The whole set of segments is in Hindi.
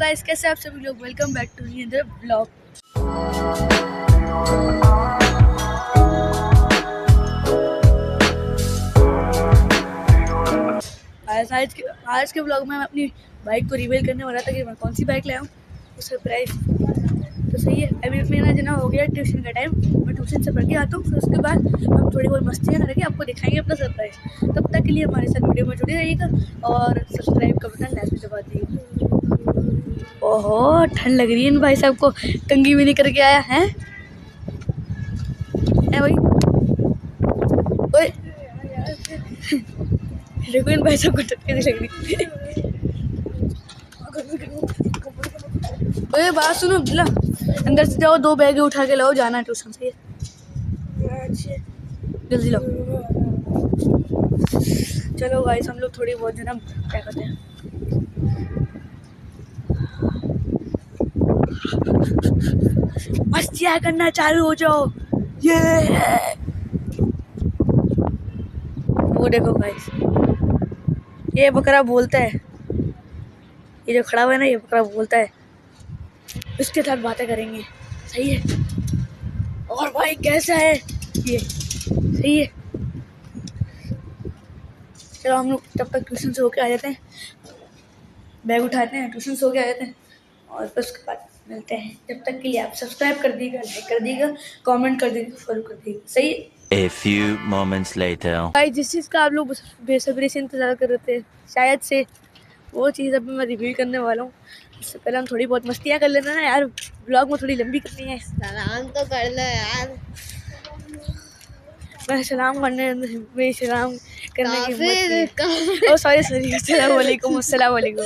गाइस, कैसे आप सभी लोग। Welcome back to another blog. आज के ब्लॉग में मैं अपनी बाइक को रिवील करने वाला था कि मैं कौन सी बाइक ले आऊँ, तो सरप्राइज तो सही है। अभी मेरा जना हो गया ट्यूशन का टाइम, मैं ट्यूशन से पढ़ के आता हूँ, फिर उसके बाद हम थोड़ी बहुत मस्तियाँ करके आपको दिखाएंगे अपना सरप्राइज। तब तक के लिए हमारे साथ वीडियो में जुड़े रहिएगा और सब्सक्राइब का बटन लाइक में दबा दीजिए। ओहो, ठंड लग रही है इन भाई साहब को, कंघी भी नहीं करके आया है भाई। ओए देखो इन भाई साहब को टक्कर नहीं लग रही। ओए बात सुनो बिल्ला, अंदर से जाओ, 2 बैग उठा के लाओ, जाना है ट्यूशन से। जल्दी लाओ। चलो गाइस, हम लोग थोड़ी बहुत जना क्या करते हैं, मस्तियाँ करना चालू हो जाओ। ये वो देखो गाइस, ये बकरा बोलता है, ये जो खड़ा हुआ है ना, ये बकरा बोलता है। इसके साथ बातें करेंगे, सही है। और भाई कैसा है ये, सही है। चलो हम लोग तब तक ट्यूशन से होके आ जाते हैं, बैग उठाते हैं, ट्यूशन से होके आ जाते हैं और फिर उसके बाद मिलते हैं। जब तक के लिए आप सब्सक्राइब कर दीजिएगा, लाइक कर दीजिएगा, कमेंट कर दीजिएगा, फॉलो कर दीजिएगा, सही है। A few moments later. भाई जिस चीज़ का आप लोग बेसब्री से इंतज़ार कर रहे थे, शायद से वो चीज़ अभी मैं रिवील करने वाला हूँ। इससे पहले हम थोड़ी बहुत मस्तियाँ कर लेना ना यार, ब्लॉग में थोड़ी लंबी करनी है। सलाम तो कर लो यार। मैं सलाम करने सलाम करने की हिम्मत नहीं। ओह सॉरी, अस्सलाम वालेकुम, अस्सलाम वालेकुम।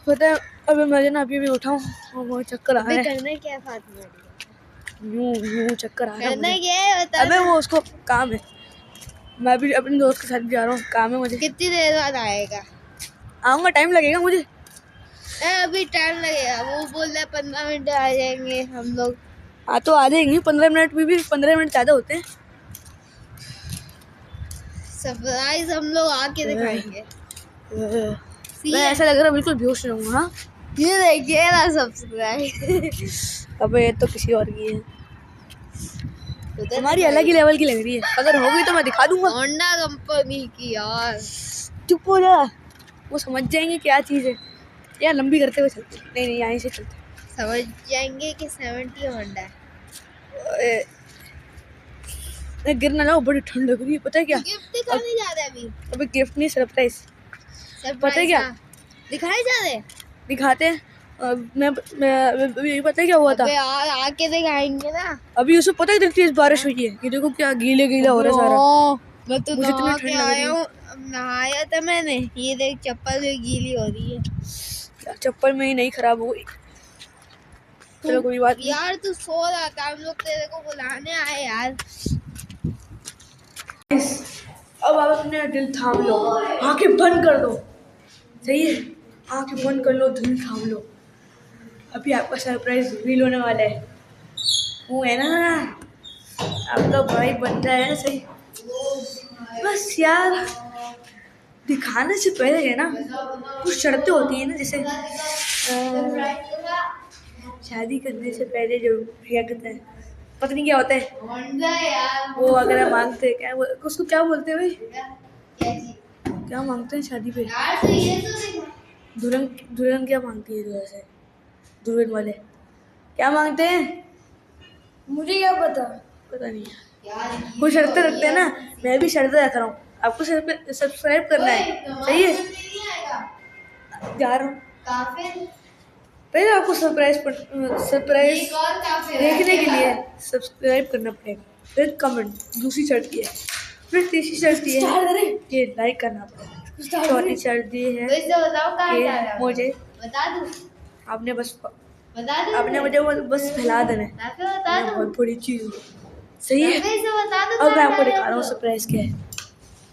पता है अभी मैं ना अभी उठाऊँ और वो चक्कर आ रहा है। करना क्या फातिमा, यूं चक्कर आ रहा है करना मुझे। क्या है बता। अबे वो उसको काम है, मैं भी अपने दोस्त के साथ जा रहा हूँ, काम है मुझे। कितनी देर बाद आएगा? आऊँगा, टाइम लगेगा मुझे। अभी टाइम लगेगा, वो बोल रहा है 15 मिनट आ जाएंगे हम लोग। हाँ तो आ जाएंगे, 15 मिनट में भी 15 मिनट ज़्यादा होते हैं। सरप्राइज हम लोग आके दिखाएंगे। मैं ऐसा लग रहा है बिल्कुल बेहोश रहूँगा। हाँ ये देखिए ना सब्सक्राइब। अबे ये तो किसी और की है, हमारी अलग ही लेवल की लग रही है। अगर होगी तो मैं दिखा दूंगा। होंडा कंपनी की यार। चुप हो जा, वो समझ जाएंगे क्या चीज़ है यार। लंबी करते हुए चलते, नहीं यहीं से चलते, समझ जाएंगे कि 70 होंडा है। गिर ना जाओ, बड़ी ठंड लग रही है। पता है क्या, गिफ्ट दिखाने जा रहे हैं अभी गिफ्ट नहीं, सरप्राइज। पता है क्या, दिखाए जा रहे दिखाते हैं। मैं अभी पता है क्या हुआ था, यार, आके दिखाएंगे ना। अभी उसमें पता है इतनी तेज बारिश हुई है कि देखो क्या गीला हो रहा है सारा। मैं तो मुझे इतनी नहा ठंड के लग रही आया है। हूँ, नहाया था मैंने। ये देख चप्पल भी गीली हो रही है। चप्पल में ही नहीं खराब हो गई। चलो कोई बात नहीं। यार तू सो रहा था, हम लोग तेरे को बुलाने आए यार। अब आप अपने दिल थाम लो, आंखें बंद कर दो, सही है। आंखें बंद कर लो, दिल थाम लो। अभी आपका सरप्राइज रिवील होने वाला है। वो है ना आपका भाई बन रहा है ना, सही। बस यार दिखाने से पहले है ना कुछ शर्तें होती है ना, जैसे शादी करने से पहले जो क्या कहते हैं, पता नहीं क्या होता है वो, अगर मांगते हैं क्या उसको क्या बोलते हैं भाई, क्या मांगते हैं शादी पे? दुल्हन क्या मांगती है? दुल्हन से, दुल्हन वाले क्या मांगते हैं? मुझे क्या पता नहीं यार। कुछ शर्तें रखते हैं ना, मैं भी शर्तें रख रहा हूँ। आपको सब्सक्राइब करना है, सही है। जा रहा हूँ पहले, आपको सरप्राइज देखने के लिए सब्सक्राइब करना पड़ेगा, फिर कमेंट, दूसरी शर्त ये है, फिर तीसरी शर्त ये है कि लाइक करना पड़ेगा, चौथी शर्त ये है कि मुझे बता दूं, आपने मुझे बस फैला देना है, बहुत बड़ी चीज़ है, सही है। अब मैं आपको दिखा रहा हूँ सरप्राइज क्या है।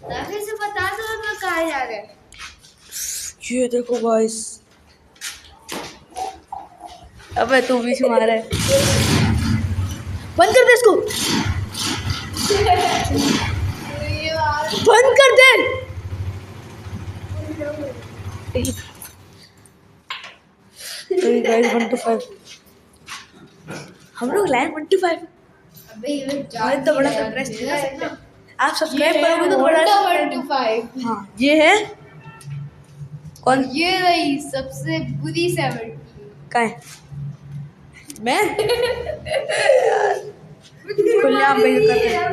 बता दो मैं कहाँ जा रहे हैं। ये देखो गाइस, अबे तू भी मारा है, बंद कर दे इसको, बंद कर दे। गाइस 1 to 5 हम लोग लाए 1 to 5। अबे ये हमारे तो बड़ा सरप्राइज था। आप सब्सक्राइब करोगे तो बड़ा 1 to 5। हाँ ये है कौन ये रही सबसे बुरी 70। का है मैं खुलेआम पे कर रहे हैं।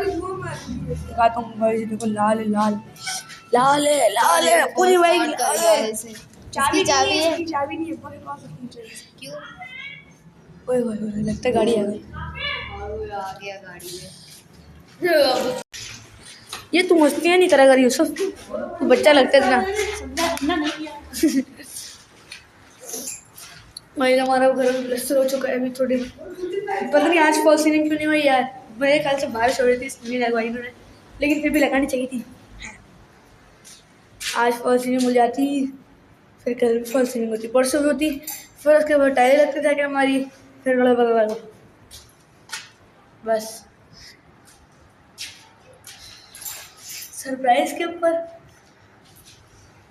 दिखाता हूँ भाई देखो लाल है लाल लाल है लाल है पूरी बाइक लाल है। चाबी चाबी है। चाबी नहीं है मेरे पास अपनी चाहिए। क्यों? ओए ओए ओए लगता है गाड़ी आ गई। आ गया गाड़ी में। ये तू मस्तियाँ नहीं करा कर यूसुफ तू बच्चा लगता है इतना। भाई हमारा घर में प्लास्टर हो चुका है अभी थोड़ी पता नहीं आज फॉल सीलिंग क्यों नहीं हुई यार। मेरे ख्याल से बारिश हो रही थी इसलिए लगवाई मैंने लेकिन फिर भी लगानी चाहिए थी। आज फॉल सीलिंग हो जाती फिर कल भी फॉल सीलिंग होती परसों भी होती फिर उसके बाद टाइलें लगते जाके हमारी फिर बड़ा बस सरप्राइज के ऊपर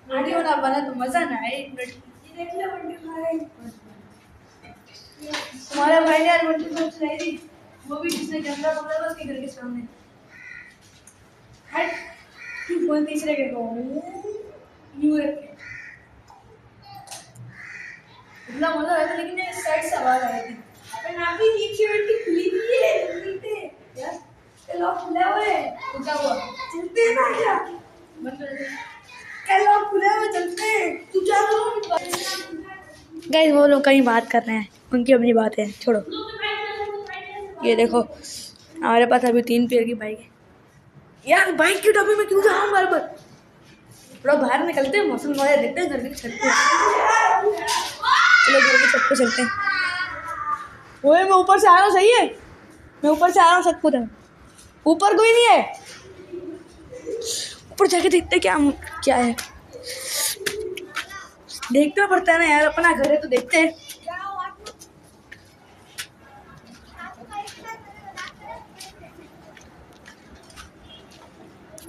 वीडियो ना बना तो मजा ना आए। हमारा भाई यार बंटी को चलाई थी वो भी जिसने कैमरा पकड़ा था उसके घर के सामने हट फोन तीसरे के को यूं रख के इतना मजा आया था लेकिन ये साइड से आवाज आ रही थी अपन आप ही नीचे बैठी खुली थी ये बोलते यार ये लॉक खुला हुआ है तो क्या हुआ चलते हैं ना क्या बंद कर दे क्या लॉक खुला हुआ चलते हैं तू क्या करो गाइस वो लोग कहीं बात कर रहे हैं उनकी अपनी बात है छोड़ो। ये देखो हमारे पास अभी 3 पैर की बाइक है यार बाइक की डब्बे में क्यों जाऊँ बार बार थोड़ा बाहर निकलते हैं मौसम मजा देखते हैं घर की छत पे। चलो घर की छत पे चलते हैं। ओए मैं ऊपर से आ रहा हूँ सही है मैं ऊपर से आ रहा हूँ सब कुछ है ऊपर कोई नहीं है ऊपर जाके देखते क्या क्या है देखना पड़ता है ना यार अपना घर है तो देखते हैं।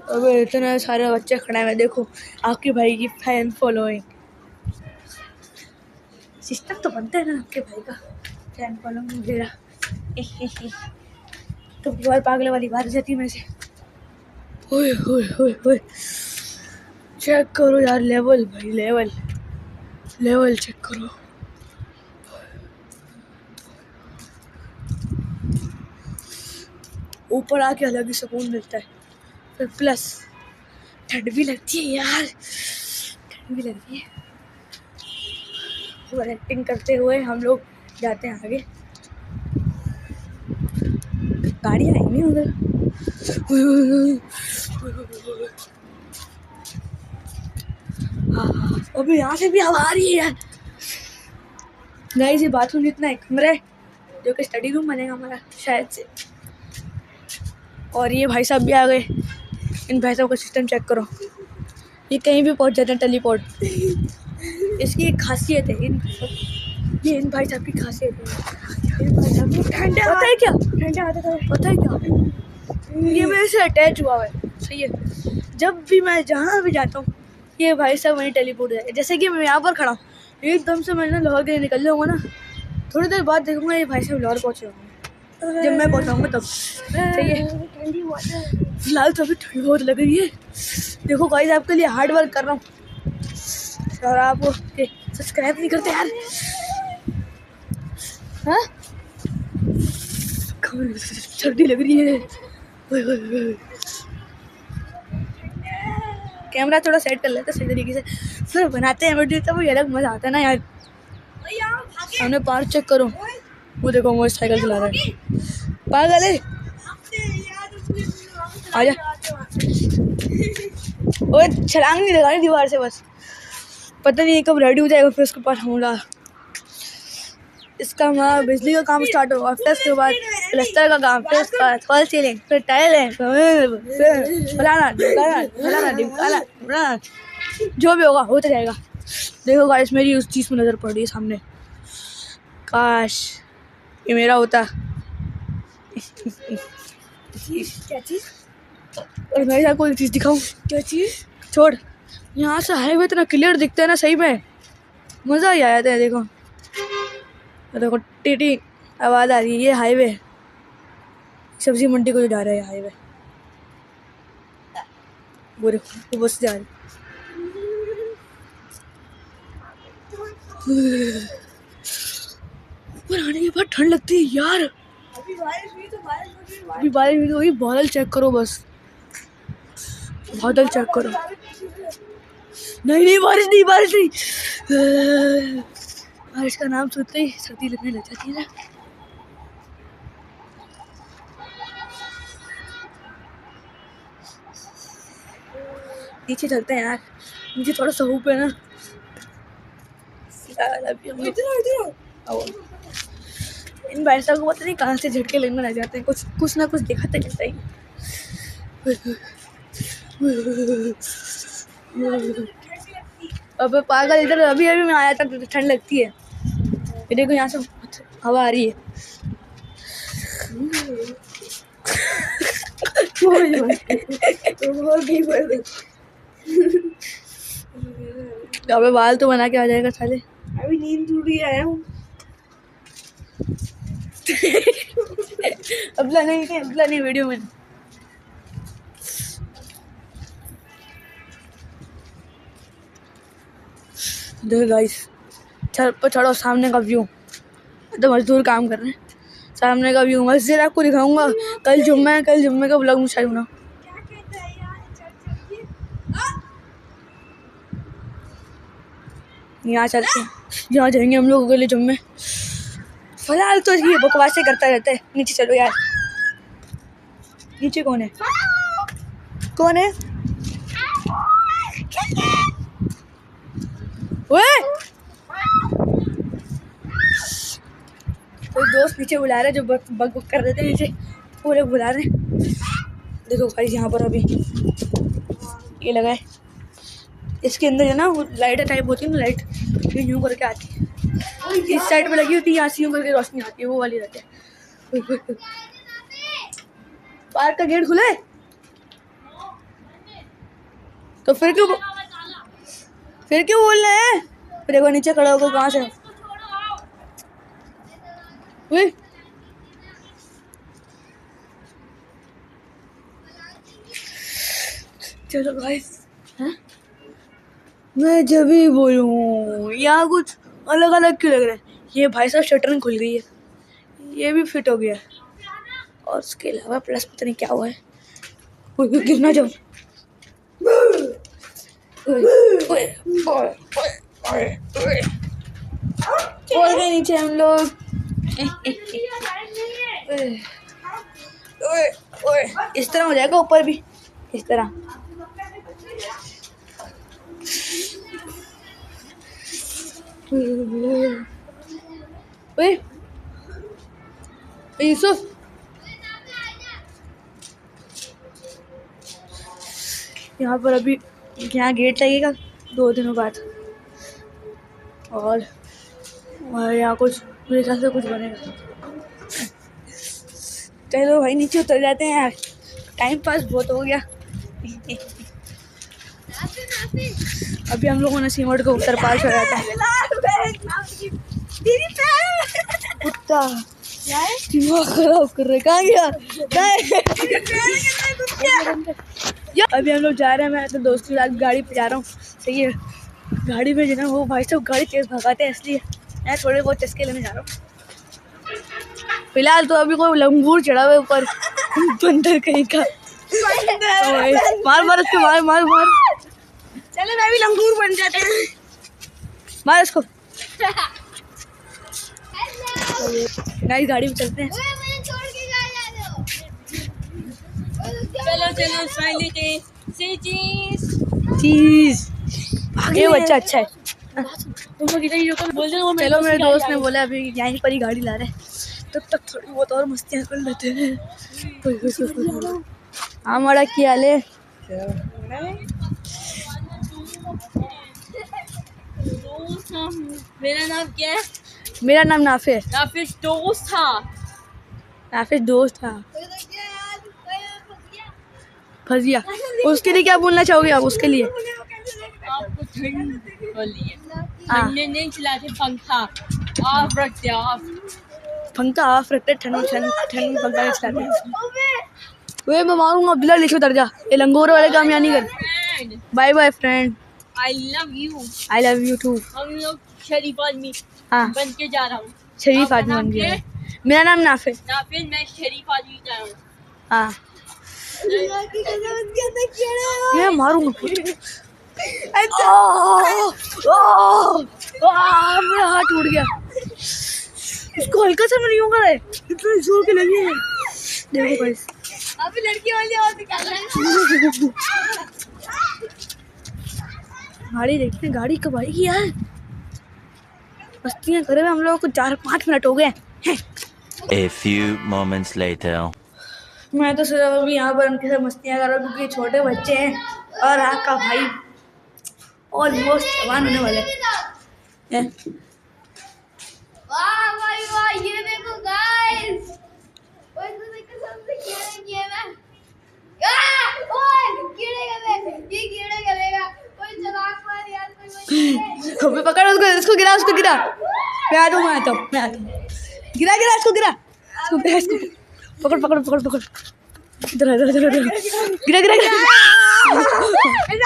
अबे इतने सारे बच्चे खड़े हैं देखो आपके भाई की फैन फॉलोइंग सिस्टम तो बनता है ना आपके भाई का फैन फॉलोइंग वगैरह तो बार पागल वाली बात हो जाती है मेरे से। ओए ओए ओए ओए चेक करो यार लेवल भाई लेवल चेक करो। ऊपर आके अलग ही सुकून मिलता है फिर प्लस ठंड भी लगती है यार ठंड भी लगती है। और एक्टिंग करते हुए हम लोग जाते हैं आगे गाड़ियाँ आई नहीं उधर हाँ अभी यहाँ से भी हवा आ रही है यार। गाइस ये बाथरूम इतना एक कमरा है जो कि स्टडी रूम बनेगा हमारा शायद से। और ये भाई साहब भी आ गए इन भाई साहब का सिस्टम चेक करो ये कहीं भी पहुंच जाते हैं टेलीपोर्ट। इसकी एक खासियत है ये इन भाई साहब की खासियत है। इन भाई साहब को ठंडा पता है क्या ठंडा आता था पता है क्या ये मेरे से अटैच हुआ है सही है। जब भी मैं जहाँ भी जाता हूँ ये भाई साहब वहीं टेलीपोर्ट जाए जैसे कि मैं यहाँ पर खड़ा हूँ एकदम से मैं ना लाहौर के निकल जाऊँगा ना थोड़ी देर बाद देखूँगा ये भाई साहब लाहौर पहुँचे होंगे जब मैं पहुँचाऊँगा तब सही है। फिलहाल तो अभी ठंड बहुत लग रही है देखो गाइस आपके लिए हार्ड वर्क कर रहा हूँ और आप सब्सक्राइब नहीं करते यार हाँ सर्दी लग रही है। कैमरा थोड़ा सेट कर लेते सही तरीके से फिर बनाते हैं वीडियो तब अलग मज़ा आता है ना यार। सामने पार्क चेक करो वो देखो मोटरसाइकिल चला रहा है पागल है आजा ओए छलांग नहीं लगानी दीवार से बस पता नहीं कब रेडी हो जाएगा फिर उसके पास होगा इसका वहाँ बिजली का काम स्टार्ट होगा फिर उसके बाद प्लास्टर का काम फिर उसके बाद फॉल सीलिंग फिर टाइल है फलाना जो भी होगा होता जाएगा। देखो गाइस मेरी उस चीज़ में नज़र पड़ रही है सामने काश ये मेरा होता क्या चीज़ और मेरे साथ कोई चीज़ दिखाऊं क्या चीज़ छोड़ यहाँ से हाईवे इतना क्लियर दिखता है ना सही में मज़ा ही आ जाता है देखो देखो टीटी आवाज़ आ रही है, ये हाईवे सब्जी मंडी को जो जा रहा है हाईवे, वो देखो वो बस जा रही। ऊपर आने के बाद ठंड लगती है यार। अभी बारिश हुई तो हुई। बादल चेक करो बस, बादल चेक करो। नहीं बारिश नहीं। बारिश का नाम सुनते ही सर्दी लगने लग जाती है ना। नीचे चलते हैं यार, नीचे थोड़ा सा ऊपर है ना यार। अभी हम इन भाई साहब को पता नहीं कहाँ से झटके लगने लग जाते हैं, कुछ ना कुछ दिखाते रहता ही। अबे पागल, इधर अभी मैं आया था, ठंड लगती है। ये देखो यहाँ से हवा आ रही है। अबे बाल तो बना के आ जाएगा साले। अभी नींद टूटी आया हूँ। अबला नहीं वीडियो में। देखो गाइस, छत पर चढ़ो, सामने का व्यू। तो मजदूर काम कर रहे हैं, सामने का व्यू। मस्जिद आपको दिखाऊंगा, कल जुम्मा है, कल जुम्मे का ब्लॉग में शायद ना। यहाँ चलते हैं, यहाँ जाएंगे हम लोग अगले जुम्मे। फिलहाल तो ये बकवासें करता रहता है। नीचे चलो यार। नीचे कौन है? ओए कोई दोस्त नीचे बुला रहे जो बक कर रहे थे नीचे, वो लोग बुला रहे हैं। देखो गाइस यहाँ पर अभी ये लगा है, इसके अंदर है ना वो लाइट टाइप होती है ना, लाइट ये यूँ करके आती है। इस साइड पे लगी होती है, यहाँ से यूँ करके रोशनी आती है, वो वाली रहती है। पार्क का गेट खुला है तो फिर क्यों बोल रहे हैं? फिर देखो नीचे खड़ा होकर कहाँ से। चलो गाइस, मैं जब भी बोलूँ यहाँ कुछ अलग अलग क्यों लग रहा है। ये भाई साहब शटरिंग खुल गई है, ये भी फिट हो गया है, और उसके अलावा प्लस पता नहीं क्या हुआ है। गिरना जाओ। और गए नीचे हम लोग। इस तरह हो जाएगा ऊपर भी, इस तरह। यूसुफ यहाँ पर अभी यहाँ गेट लगेगा 2 दिनों बाद, और यहाँ कुछ मेरे ख्याल से कुछ बनेगा। चलो भाई नीचे उतर जाते हैं यार, टाइम पास बहुत हो गया। अभी हम लोगों ने सीमट को उत्तर पार चढ़ाया था। कुत्ता दिमाग खराब कर रहे, कहाँ गया? अभी हम लोग जा रहे हैं, मैं तो दोस्त के साथ गाड़ी पे जा रहा हूँ। सही है, गाड़ी में जो ना वो भाई साहब गाड़ी तेज भगाते हैं, इसलिए मैं थोड़े बहुत चस्के लेने जा रहा हूँ। फिलहाल तो अभी कोई लंगूर चढ़ा हुआ है ऊपर, बंदर कहीं का। मार उसको, मार। चलो मैं भी लंगूर बन जाते हैं, मार उसको। गाइस गाड़ी में चलते हैं। चलो स्माइली चीज ये बच्चा अच्छा है। चलो मेरे दोस्त ने बोला अभी यहीं पर ही गाड़ी ला रहे हैं, तब तक थोड़ी बहुत और मस्तियाँ कर लेते हैं। हमारा क्या ले। मेरा नाम क्या है? मेरा नाम नाफिस। नाफिस दोस्त था। फजिया, उसके लिए क्या बोलना चाहोगे आप? उसके लिए आपको ठंड नहीं चलाते पंखा। ऑफ रखते हैं ऑफ। पंखा ऑफ रखते, ठंड में पंखा नहीं चलाते। वे मैं मारूंगा, बिला लिखो दर्जा, ये लंगोर वाले काम यहाँ नहीं कर। Bye bye friend, I love you. I love you too. हम लोग शरीफ आदमी हाँ बन के जा रहा हूँ। शरीफ आपका आदमी नाम बन गया क्या है। मेरा नाम नाफिस। ना फिर मैं शरीफ आदमी जा रहा हूँ। हाँ मैं मारूंगा। मेरा हाथ टूट गया। इसको हल्का सा नहीं होगा, इतना जोर के लगे हैं। देखो गाइस, अभी लड़की वाली और निकाल रहे हैं। गाड़ी देखते हैं, गाड़ी कब आएगी यार। मस्तियाँ करे हुए हम लोगों को 4-5 मिनट हो गए हैं। A few moments later. मैं तो सिर्फ अभी यहाँ पर उनके साथ मस्तियाँ कर रहा हूँ क्योंकि छोटे बच्चे हैं और आपका भाई ऑलमोस्ट जवान होने वाले हैं। वाह भाई वाह, ये देखो गाइस, ओए इसको देखो, सबसे कीड़े ना। ओए कीड़े गले, ये कीड़े गलेगा। कोई चलाक मार यार, कोई अबे पकड़ उसको गिरा, उसको गिरा। मैं आता हूँ गिरा इसको, गिरा इसको पकड़ इधर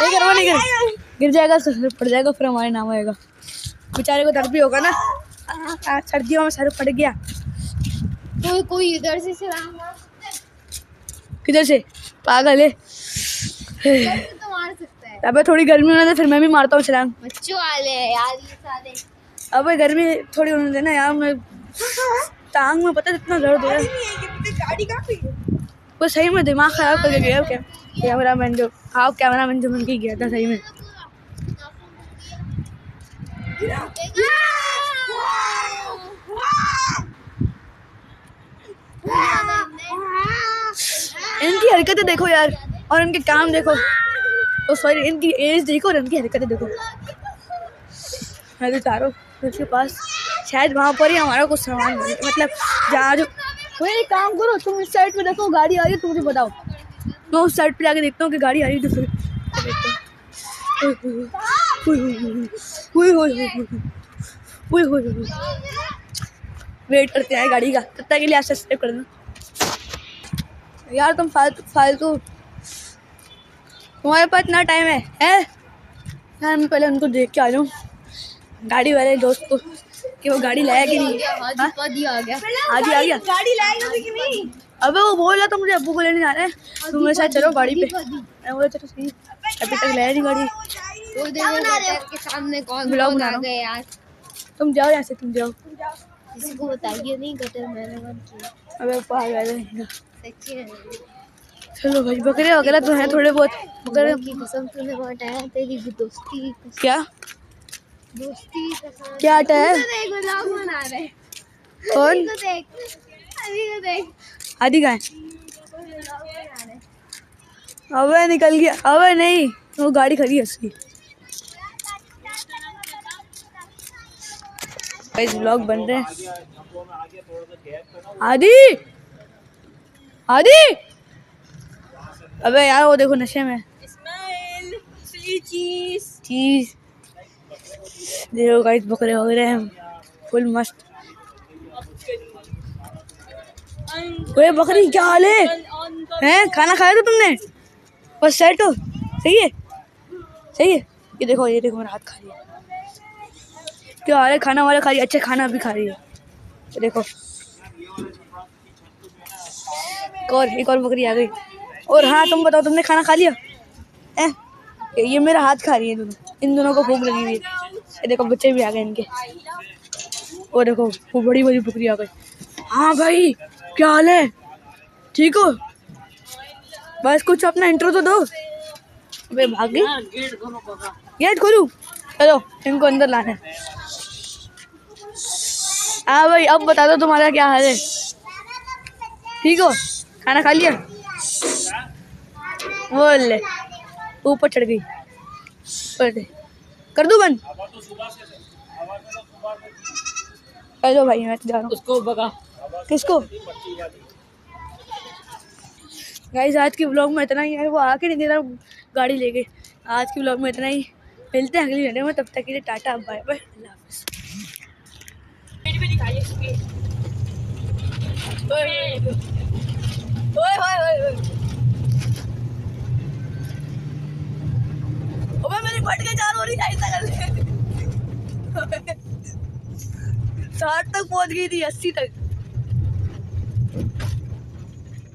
गिरा नहीं गिर जाएगा, पड़ जाएगा, फिर हमारे नाम आएगा। बेचारे को दर्द भी होगा ना, सर्दियों में सर पड़ गया। कोई इधर से चलाना, किधर से? पागल है। तो मार सकता है। अबे थोड़ी गर्मी होने दे, फिर मैं भी मारता हूँ छलांग। बच्चों वाले हैं यार ये सारे। अबे गर्मी थोड़ी होने देना यार, मैं टांग में पता इतना दर्द हो रहा है। गाड़ी कहाँ पे? वो सही में दिमाग खराब करके गया क्या कैमरामैन जो बन के गया था सही में। इनकी हरकतें देखो यार, और इनके काम देखो, ओ सॉरी इनकी एज देखो और इनकी हरकतें देखो। मैं तो चाह रहा हूँ उसके पास, शायद वहाँ पर ही हमारा कुछ सामान मिले, मतलब जहाँ जो। तो एक काम करो, तुम इस साइड पे देखो गाड़ी आ रही है, तुम मुझे बताओ। मैं उस साइड पे जाके देखता हूँ कि गाड़ी आ रही है तो फिर वेट करते हैं गाड़ी का, तब तक के लिए ऐसे सब्सक्राइब कर देना यार। तुम फालतू तुम्हारे पास इतना टाइम है यार। मैं पहले उनको देख के आ जाऊँ, गाड़ी वाले दोस्त को, कि वो गाड़ी लाया कि नहीं। आदि आ गया। आदि आ गया, गाड़ी लाएगा कि नहीं? अबे वो बोल रहा था मुझे अब्बू को लेने जाना है, तुम मेरे साथ चलो गाड़ी पे। मैं बोला चलो सही, अभी तक लाया नहीं गाड़ी। वो देखो के सामने कौन ब्लॉग बना आ रहा हूँ। गए यार। तुम जाओ यहाँ से, तुम जाओ। किसी को बताइए नहीं, गटर मैंने बंद किया। अबे पागल है। सच्ची है। चलो भाई, बकरे वगैरह तो हैं थोड़े बहुत। बकरे की कसम तूने बताया, तेरी दोस्ती क्या दोस्ती कसम। क्या आटा है? देख व्लॉग बना रहे। कौन? अभी को देख आदि कहाँ है? व्लॉग बना रहे। अबे निकल गया। अबे नहीं, वो गाड़ी खड़ी है उसकी। गाइस व्लॉग बन रहे हैं। आदि अबे यार वो देखो नशे में। चीज देखो गाइस, बकरे हो गए हैं फुल मस्त। ओए बकरी क्या हाल है? हैं खाना खाया था तुमने? बस सेट हो? सही है। ये देखो मेरा हाथ खा रही है। क्या हाल है? खाना वाला खा रही है, अच्छा खाना भी खा रही है। ये देखो एक और बकरी आ गई। और हाँ तुम बताओ, तुमने खाना खा लिया? ये मेरा हाथ खा रही है दोनों, इन दोनों को भूख लगी हुई है। ये देखो बच्चे भी आ गए इनके। वो देखो वो बड़ी बकरी आ गई। हाँ भाई क्या हाल है? ठीक हो? बस कुछ अपना इंट्रो तो दो। अबे भाग गई। गेट खोलूं? चलो इनको अंदर लाना है। हाँ भाई अब बता दो तुम्हारा क्या हाल है? ठीक हो? खाना खा लिया? बोल ऊपर चढ़ गई। कर दूं बंद? कर दो भाई, मैं तो जा रहा हूँ। उसको बगा। किसको? गाइस आज की व्लॉग में इतना ही है। वो आके नहीं दे रहा गाड़ी लेके। आज की व्लॉग में इतना ही, मिलते हैं अगली वीडियो में। तब तक के लिए टाटा बाय बाय, अल्लाह हाफिज़। दिखाइए इसके। ओए ओए ओए ओए ओए मेरी फट के चार हो रही साइड तक 60 तक पहुंच गई थी 80 तक।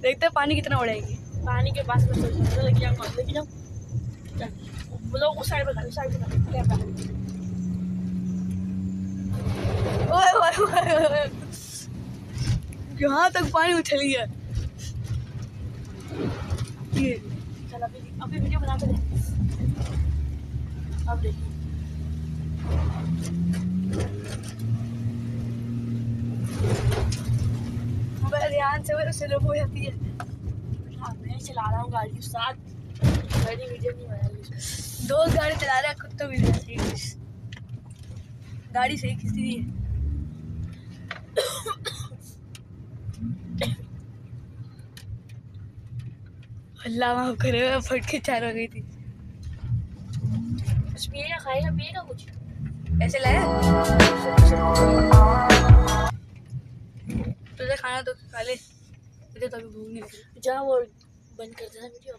देखते हैं पानी कितना उड़ेगी। पानी के पास में चल लेके जाऊंगा लेके जाऊँ। बोलो उस साइड पर उस साइड पर कैमरा। ओए ओए ओए ओए यहाँ तक पानी उछल गया। ये चल अभी वीडियो बना के दे। अब देखिए ध्यान से मेरे स्लो हो जाती है। हाँ, मैं चला रहा हूँ गाड़ी के साथ। मैंने वीडियो नहीं बनाई इसमें। दोस्त गाड़ी चला रहा है, खुद तो भी गाड़ी सही खींचती है। अल्लाह माफ करे, मैं फट के चार हो गई थी। कुछ पिएगा खाएगा पिएगा कुछ ऐसे लाया तुझे खाना तो खा ले, मुझे तो अभी भूख नहीं लगी। जा वो बंद कर देना वीडियो।